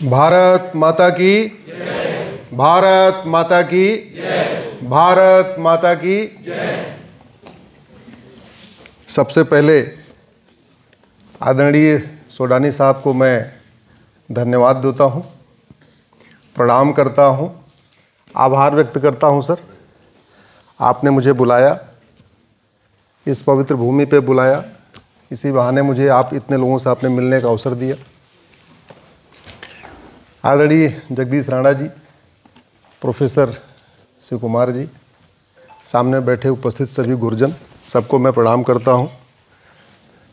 भारत माता की जय। भारत माता की जय। भारत माता की जय। सबसे पहले आदरणीय सोडानी साहब को मैं धन्यवाद देता हूं, प्रणाम करता हूं, आभार व्यक्त करता हूं। सर, आपने मुझे बुलाया, इस पवित्र भूमि पे बुलाया, इसी बहाने मुझे आप इतने लोगों से आपने मिलने का अवसर दिया। आदरणीय जगदीश राणा जी, प्रोफेसर शिव कुमार जी, सामने बैठे उपस्थित सभी गुरुजन, सबको मैं प्रणाम करता हूं।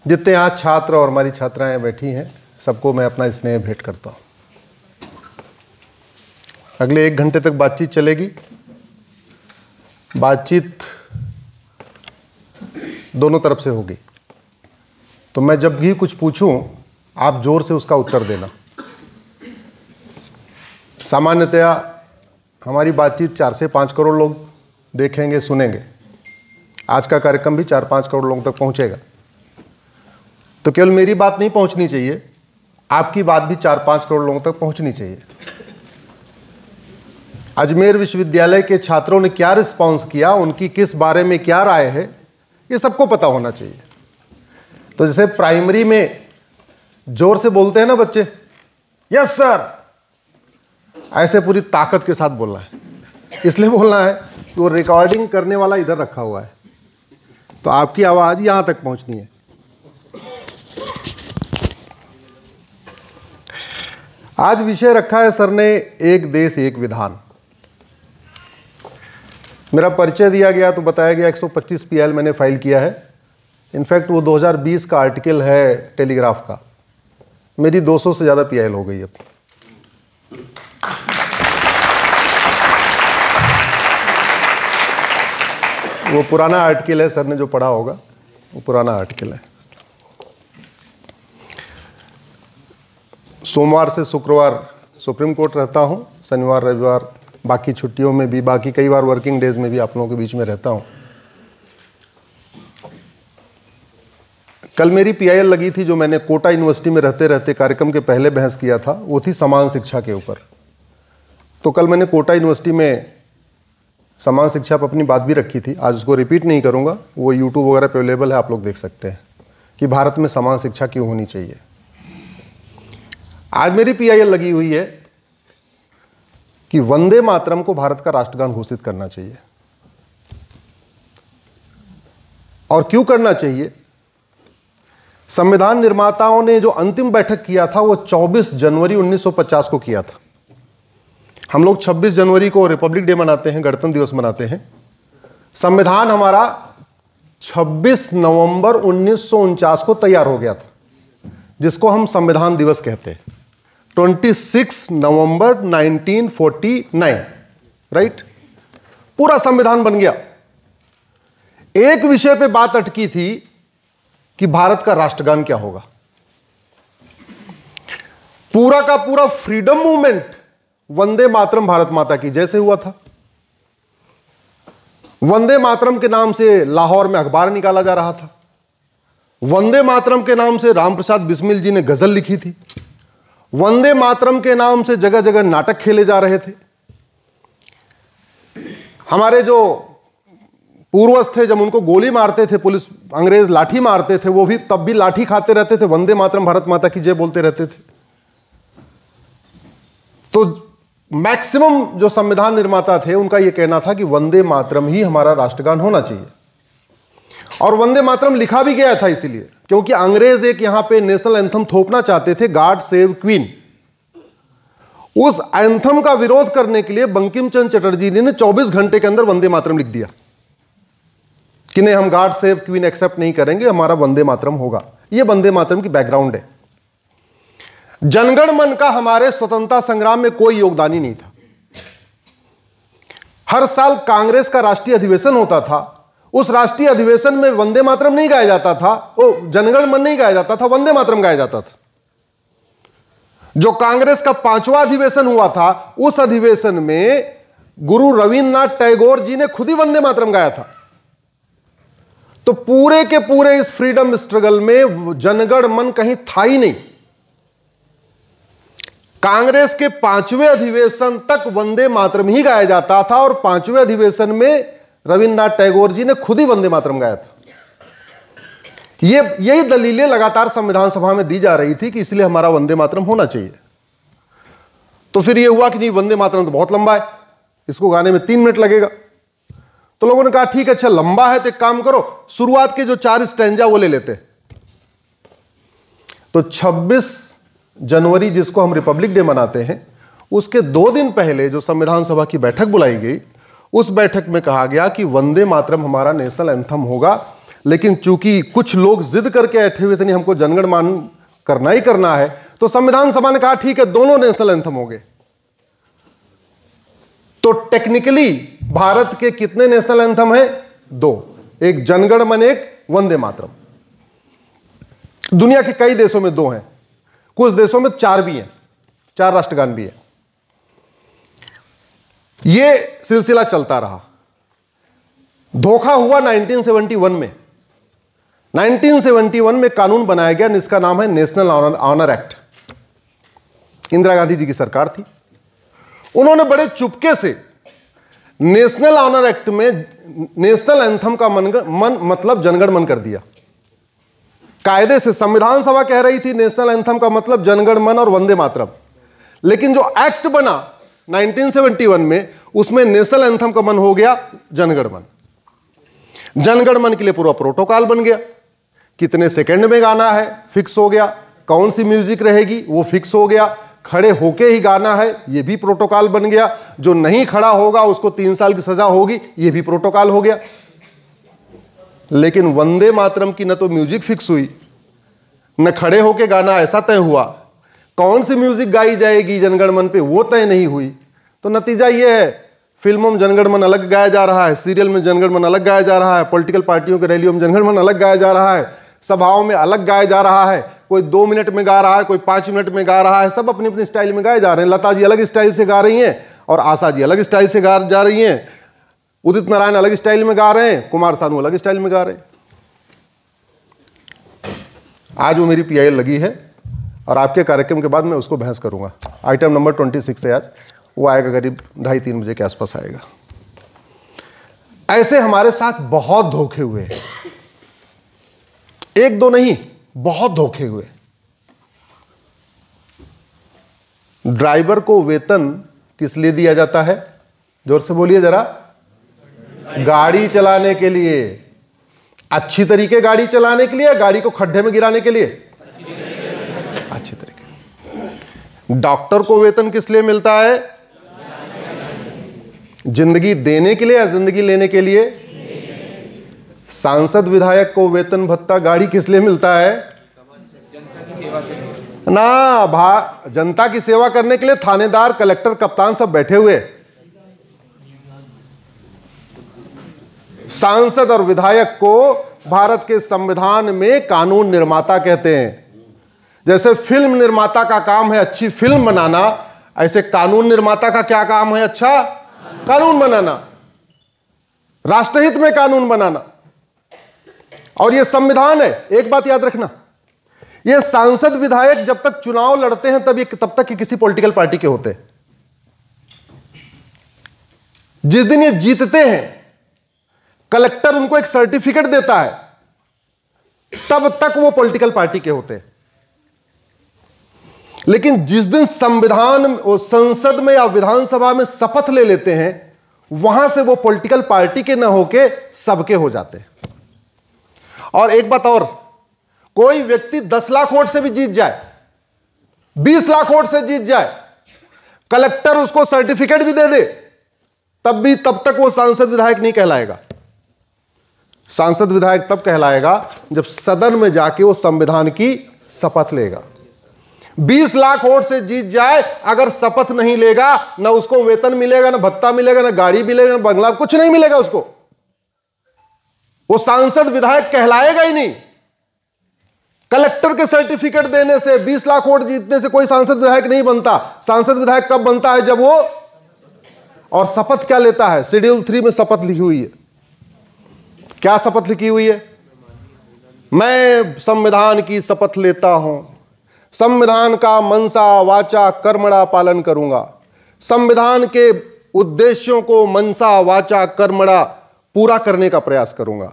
जितने आज छात्र और हमारी छात्राएं बैठी हैं, सबको मैं अपना स्नेह भेंट करता हूं। अगले 1 घंटे तक बातचीत चलेगी। बातचीत दोनों तरफ से होगी, तो मैं जब भी कुछ पूछूं आप जोर से उसका उत्तर देना। सामान्यतया हमारी बातचीत 4 से 5 करोड़ लोग देखेंगे, सुनेंगे। आज का कार्यक्रम भी 4-5 करोड़ लोगों तक पहुंचेगा। तो केवल मेरी बात नहीं पहुंचनी चाहिए, आपकी बात भी 4-5 करोड़ लोगों तक पहुंचनी चाहिए। अजमेर विश्वविद्यालय के छात्रों ने क्या रिस्पॉन्स किया, उनकी किस बारे में क्या राय है, ये सबको पता होना चाहिए। तो जैसे प्राइमरी में जोर से बोलते हैं ना बच्चे, यस सर, ऐसे पूरी ताकत के साथ बोलना है। इसलिए बोलना है कि वो रिकॉर्डिंग करने वाला इधर रखा हुआ है, तो आपकी आवाज यहां तक पहुंचनी है। आज विषय रखा है सर ने, एक देश एक विधान। मेरा परिचय दिया गया तो बताया गया 125 PIL मैंने फाइल किया है। इनफैक्ट वो 2020 का आर्टिकल है टेलीग्राफ का। मेरी 200 से ज़्यादा PIL हो गई अब। वो पुराना आर्टिकल है, सर ने जो पढ़ा होगा वो पुराना आर्टिकल है। सोमवार से शुक्रवार सुप्रीम कोर्ट रहता हूँ, शनिवार रविवार बाकी छुट्टियों में भी, बाकी कई बार वर्किंग डेज में भी आप लोगों के बीच में रहता हूँ। कल मेरी PIL लगी थी, जो मैंने कोटा यूनिवर्सिटी में रहते रहते कार्यक्रम के पहले बहस किया था, वो थी समान शिक्षा के ऊपर। तो कल मैंने कोटा यूनिवर्सिटी में समान शिक्षा पर अपनी बात भी रखी थी। आज उसको रिपीट नहीं करूँगा, वो यूट्यूब वगैरह पे अवेलेबल है, आप लोग देख सकते हैं कि भारत में समान शिक्षा क्यों होनी चाहिए। आज मेरी PIL लगी हुई है कि वंदे मातरम को भारत का राष्ट्रगान घोषित करना चाहिए। और क्यों करना चाहिए? संविधान निर्माताओं ने जो अंतिम बैठक किया था वो 24 जनवरी 1950 को किया था। हम लोग 26 जनवरी को रिपब्लिक डे मनाते हैं, गणतंत्र दिवस मनाते हैं। संविधान हमारा 26 नवंबर 1949 को तैयार हो गया था, जिसको हम संविधान दिवस कहते हैं। 26 नवंबर 1949, राइट? पूरा संविधान बन गया। एक विषय पे बात अटकी थी कि भारत का राष्ट्रगान क्या होगा। पूरा का पूरा फ्रीडम मूवमेंट वंदे मातरम भारत माता की जैसे हुआ था। वंदे मातरम के नाम से लाहौर में अखबार निकाला जा रहा था। वंदे मातरम के नाम से राम प्रसाद बिस्मिल जी ने गजल लिखी थी। वंदे मातरम के नाम से जगह जगह नाटक खेले जा रहे थे। हमारे जो पूर्वज थे, जब उनको गोली मारते थे पुलिस, अंग्रेज लाठी मारते थे, वो भी तब भी लाठी खाते रहते थे, वंदे मातरम भारत माता की जय बोलते रहते थे। तो मैक्सिमम जो संविधान निर्माता थे उनका यह कहना था कि वंदे मातरम ही हमारा राष्ट्रगान होना चाहिए। और वंदे मातरम लिखा भी गया था इसीलिए क्योंकि अंग्रेज एक यहां पे नेशनल एंथम थोपना चाहते थे, गॉड सेव क्वीन। उस एंथम का विरोध करने के लिए बंकिम चंद्र चटर्जी ने 24 घंटे के अंदर वंदे मातरम लिख दिया कि नहीं, हम गॉड सेव क्वीन एक्सेप्ट नहीं करेंगे, हमारा वंदे मातरम होगा। यह वंदे मातरम की बैकग्राउंड है। जनगण मन का हमारे स्वतंत्रता संग्राम में कोई योगदान ही नहीं था। हर साल कांग्रेस का राष्ट्रीय अधिवेशन होता था, उस राष्ट्रीय अधिवेशन में वंदे मातरम नहीं गाया जाता था, वो जनगण मन नहीं गाया जाता था, वंदे मातरम गाया जाता था। जो कांग्रेस का 5वां अधिवेशन हुआ था, उस अधिवेशन में गुरु रविन्द्रनाथ टैगोर जी ने खुद ही वंदे मातरम गाया था। तो पूरे के पूरे इस फ्रीडम स्ट्रगल में जनगण मन कहीं था ही नहीं। कांग्रेस के 5वें अधिवेशन तक वंदे मातरम ही गाया जाता था और 5वें अधिवेशन में रविन्द्रनाथ टैगोर जी ने खुद ही वंदे मातरम गाया था। यही दलीलें लगातार संविधान सभा में दी जा रही थी कि इसलिए हमारा वंदे मातरम होना चाहिए। तो फिर यह हुआ कि नहीं, वंदे मातरम तो बहुत लंबा है, इसको गाने में 3 मिनट लगेगा। तो लोगों ने कहा ठीक है, अच्छा लंबा है तो एक काम करो, शुरुआत के जो 4 स्टैंजा वो ले लेते। तो 26 जनवरी जिसको हम रिपब्लिक डे मनाते हैं, उसके 2 दिन पहले जो संविधान सभा की बैठक बुलाई गई, उस बैठक में कहा गया कि वंदे मातरम हमारा नेशनल एंथम होगा। लेकिन चूंकि कुछ लोग जिद करके बैठे हुए थे, नहीं हमको जनगण मान करना ही करना है, तो संविधान सभा ने कहा ठीक है, दोनों नेशनल एंथम हो गए। तो टेक्निकली भारत के कितने नेशनल एंथम हैं? 2, एक जनगण मन, एक वंदे मातरम। दुनिया के कई देशों में 2 हैं, कुछ देशों में 4 भी हैं, 4 राष्ट्रगान भी है। यह सिलसिला चलता रहा। धोखा हुआ 1971 में। 1971 में कानून बनाया गया जिसका नाम है national honour act. Indira Gandhi ji की सरकार थी, उन्होंने बड़े चुपके से नेशनल ऑनर एक्ट में नेशनल एंथम का मन मतलब जनगण मन कर दिया। कायदे से संविधान सभा कह रही थी नेशनल एंथम का मतलब जनगण मन और वंदे मातरम, लेकिन जो एक्ट बना 1971 में, उसमें नेशनल एंथम का मन हो गया जनगण मन। जनगण मन के लिए पूरा प्रोटोकॉल बन गया, कितने सेकंड में गाना है फिक्स हो गया, कौन सी म्यूजिक रहेगी वो फिक्स हो गया, खड़े होके ही गाना है ये भी प्रोटोकॉल बन गया, जो नहीं खड़ा होगा उसको 3 साल की सजा होगी ये भी प्रोटोकॉल हो गया। लेकिन वंदे मातरम की न तो म्यूजिक फिक्स हुई, न खड़े होके गाना ऐसा तय हुआ, कौन सी म्यूजिक गाई जाएगी जनगण मन पे वो तय नहीं हुई। तो नतीजा ये है, फिल्मों में जनगण मन अलग गाया जा रहा है, सीरियल में जनगण मन अलग गाया जा रहा है, पॉलिटिकल पार्टियों के रैलियों में जनगण मन अलग गाया जा रहा है, सभाओं में अलग गाया जा रहा है, कोई 2 मिनट में गा रहा है, कोई 5 मिनट में गा रहा है, सब अपनी अपनी स्टाइल में गाए जा रहे हैं। लता जी अलग स्टाइल से गा रही हैं और आशा जी अलग स्टाइल से गा जा रही हैं, उदित नारायण अलग स्टाइल में गा रहे हैं, कुमार सानू अलग स्टाइल में गा रहे हैं। आज वो मेरी PIL लगी है और आपके कार्यक्रम के बाद मैं उसको बहस करूंगा। आइटम नंबर 26 है आज, वो आएगा करीब 2:30-3 बजे के आसपास आएगा। ऐसे हमारे साथ बहुत धोखे हुए हैं, 1-2 नहीं, बहुत धोखे हुए। ड्राइवर को वेतन किस लिए दिया जाता है? जोर से बोलिए जरा। गाड़ी चलाने के लिए। अच्छी तरीके गाड़ी चलाने के लिए, गाड़ी को खड्डे में गिराने के लिए? अच्छी तरीके। डॉक्टर को वेतन किस लिए मिलता है? जिंदगी देने के लिए या जिंदगी लेने के लिए? सांसद विधायक को वेतन भत्ता गाड़ी किस लिए मिलता है? ना, जनता की सेवा करने के लिए थानेदार, कलेक्टर, कप्तान सब बैठे हुए। सांसद और विधायक को भारत के संविधान में कानून निर्माता कहते हैं। जैसे फिल्म निर्माता का काम है अच्छी फिल्म बनाना, ऐसे कानून निर्माता का क्या काम है? अच्छा कानून बनाना, राष्ट्रहित में कानून बनाना। और यह संविधान है। एक बात याद रखना, ये सांसद विधायक जब तक चुनाव लड़ते हैं तब तक किसी पॉलिटिकल पार्टी के होते हैं। जिस दिन ये जीतते हैं, कलेक्टर उनको एक सर्टिफिकेट देता है, तब तक वो पॉलिटिकल पार्टी के होते हैं। लेकिन जिस दिन संसद में या विधानसभा में शपथ ले लेते हैं, वहां से वो पॉलिटिकल पार्टी के ना होके सबके हो जाते हैं। और एक बात और, कोई व्यक्ति 10 लाख वोट से भी जीत जाए, 20 लाख वोट से जीत जाए, कलेक्टर उसको सर्टिफिकेट भी दे दे, तब तक वो सांसद विधायक नहीं कहलाएगा। सांसद विधायक तब कहलाएगा जब सदन में जाके वो संविधान की शपथ लेगा। 20 लाख वोट से जीत जाए, अगर शपथ नहीं लेगा, ना उसको वेतन मिलेगा, ना भत्ता मिलेगा, ना गाड़ी मिलेगा, ना बंगला, कुछ नहीं मिलेगा उसको। वो सांसद विधायक कहलाएगा ही नहीं। कलेक्टर के सर्टिफिकेट देने से, 20 लाख वोट जीतने से कोई सांसद विधायक नहीं बनता। सांसद विधायक कब बनता है? जब वो, और शपथ क्या लेता है? शेड्यूल 3 में शपथ लिखी हुई है। क्या शपथ लिखी हुई है? मैं संविधान की शपथ लेता हूं, संविधान का मनसा वाचा कर्मणा पालन करूंगा, संविधान के उद्देश्यों को मनसा वाचा कर्मणा पूरा करने का प्रयास करूंगा,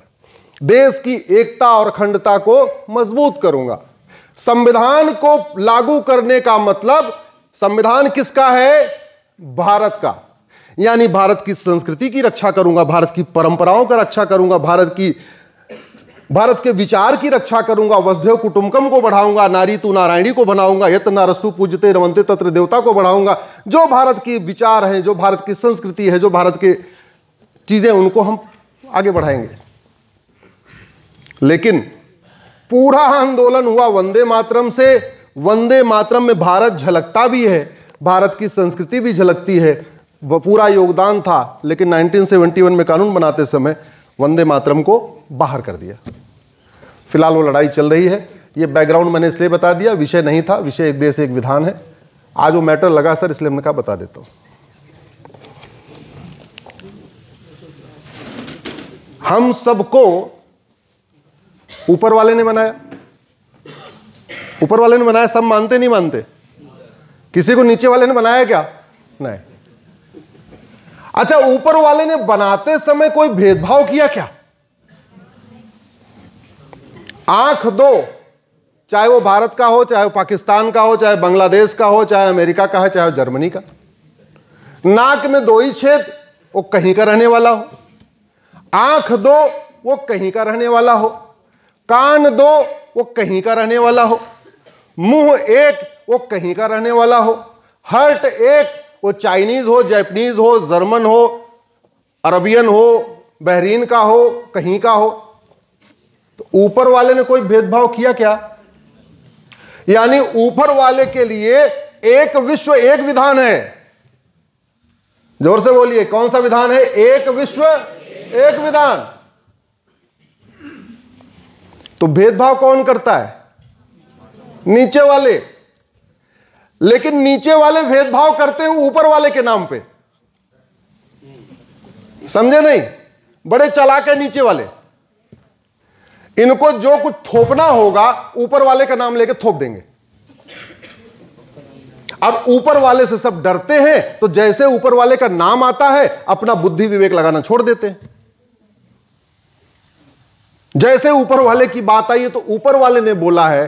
देश की एकता और अखंडता को मजबूत करूंगा। संविधान को लागू करने का मतलब, संविधान किसका है? भारत का। यानी भारत की संस्कृति की रक्षा करूंगा, भारत की परंपराओं का रक्षा करूंगा, भारत के विचार की रक्षा करूंगा, वसुधैव कुटुंबकम को बढ़ाऊंगा, नारी तू नारायणी को बनाऊंगा, यत नारस्तु पूजते रमन्ते तत्र देवता को बढ़ाऊंगा। जो भारत की विचार हैं, जो भारत की संस्कृति है, जो भारत के चीजें, उनको हम आगे बढ़ाएंगे। लेकिन पूरा आंदोलन हुआ वंदे मातरम से। वंदे मातरम में भारत झलकता भी है, भारत की संस्कृति भी झलकती है, वह पूरा योगदान था। लेकिन 1971 में कानून बनाते समय वंदे मातरम को बाहर कर दिया। फिलहाल वो लड़ाई चल रही है। ये बैकग्राउंड मैंने इसलिए बता दिया, विषय नहीं था, विषय एक देश एक विधान है। आज वो मैटर लगा सर, इसलिए मैंने कहा बता देता हूं। हम सबको ऊपर वाले ने बनाया, ऊपर वाले ने बनाया। सब मानते नहीं मानते? किसी को नीचे वाले ने बनाया क्या? नहीं। अच्छा, ऊपर वाले ने बनाते समय कोई भेदभाव किया क्या? आंख दो, चाहे वो भारत का हो, चाहे वो पाकिस्तान का हो, चाहे बांग्लादेश का हो, चाहे अमेरिका का है, चाहे जर्मनी का। नाक में 2 ही छेद, वो कहीं का रहने वाला हो। आंख दो, वो कहीं का रहने वाला हो। कान दो, वो कहीं का रहने वाला हो। मुंह एक, वो कहीं का रहने वाला हो। हर्ट एक, वो चाइनीज हो, जापानीज हो, जर्मन हो, अरबियन हो, बहरीन का हो, कहीं का हो। तो ऊपर वाले ने कोई भेदभाव किया क्या? यानी ऊपर वाले के लिए एक विश्व एक विधान है। जोर से बोलिए, कौन सा विधान है? एक विश्व एक विधान। तो भेदभाव कौन करता है? नीचे वाले। लेकिन नीचे वाले भेदभाव करते हैं ऊपर वाले के नाम पे। समझे नहीं? बड़े चालाक है नीचे वाले। इनको जो कुछ थोपना होगा ऊपर वाले का नाम लेके थोप देंगे। अब ऊपर वाले से सब डरते हैं, तो जैसे ऊपर वाले का नाम आता है अपना बुद्धि विवेक लगाना छोड़ देते हैं। जैसे ऊपर वाले की बात आई है तो ऊपर वाले ने बोला है,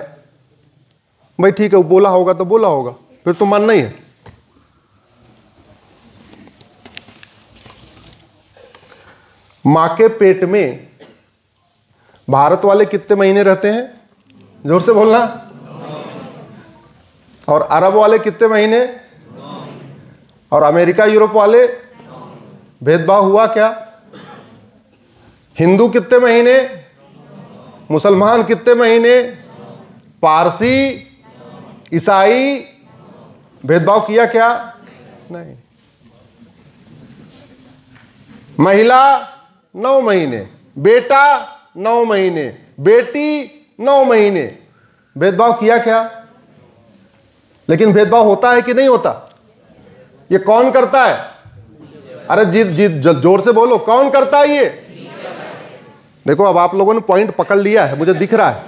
भाई ठीक है, वो बोला होगा तो बोला होगा, फिर तो मानना ही है। मां के पेट में भारत वाले कितने महीने रहते हैं? जोर से बोलना। और अरब वाले कितने महीने? और अमेरिका यूरोप वाले? भेदभाव हुआ क्या? हिंदू कितने महीने? मुसलमान कितने महीने? पारसी, ईसाई? भेदभाव किया क्या? नहीं। महिला 9 महीने, बेटा 9 महीने, बेटी 9 महीने। भेदभाव किया क्या? लेकिन भेदभाव होता है कि नहीं होता? ये कौन करता है? अरे जीत जोर से बोलो, कौन करता है ये? देखो, अब आप लोगों ने पॉइंट पकड़ लिया है, मुझे दिख रहा है।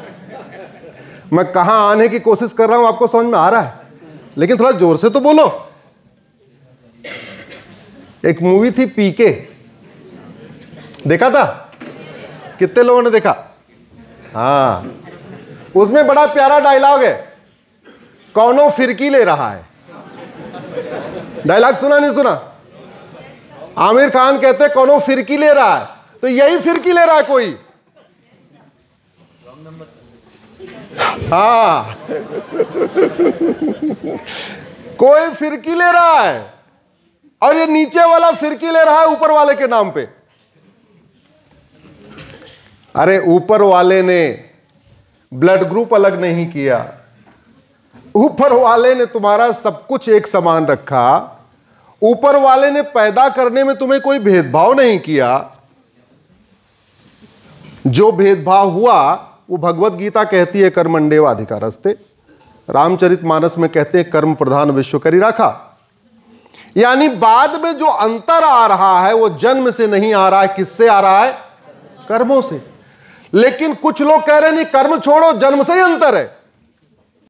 मैं कहां आने की कोशिश कर रहा हूं, आपको समझ में आ रहा है। लेकिन थोड़ा जोर से तो बोलो। एक मूवी थी पीके, देखा था? कितने लोगों ने देखा? हाँ, उसमें बड़ा प्यारा डायलॉग है, कौनो फिरकी ले रहा है। डायलॉग सुना नहीं सुना? आमिर खान कहते कौनो फिरकी ले रहा है, तो यही फिरकी ले रहा है कोई। हाँ कोई फिरकी ले रहा है, और ये नीचे वाला फिरकी ले रहा है ऊपर वाले के नाम पे। अरे ऊपर वाले ने ब्लड ग्रुप अलग नहीं किया, ऊपर वाले ने तुम्हारा सब कुछ एक समान रखा, ऊपर वाले ने पैदा करने में तुम्हें कोई भेदभाव नहीं किया। जो भेदभाव हुआ वो भगवत गीता कहती है कर्मण्येव अधिकारस्ते, रामचरितमानस में कहते हैं कर्म प्रधान विश्व करी राखा। यानी बाद में जो अंतर आ रहा है वो जन्म से नहीं आ रहा है, किससे आ रहा है? कर्मों से। लेकिन कुछ लोग कह रहे हैं नहीं, कर्म छोड़ो, जन्म से ही अंतर है।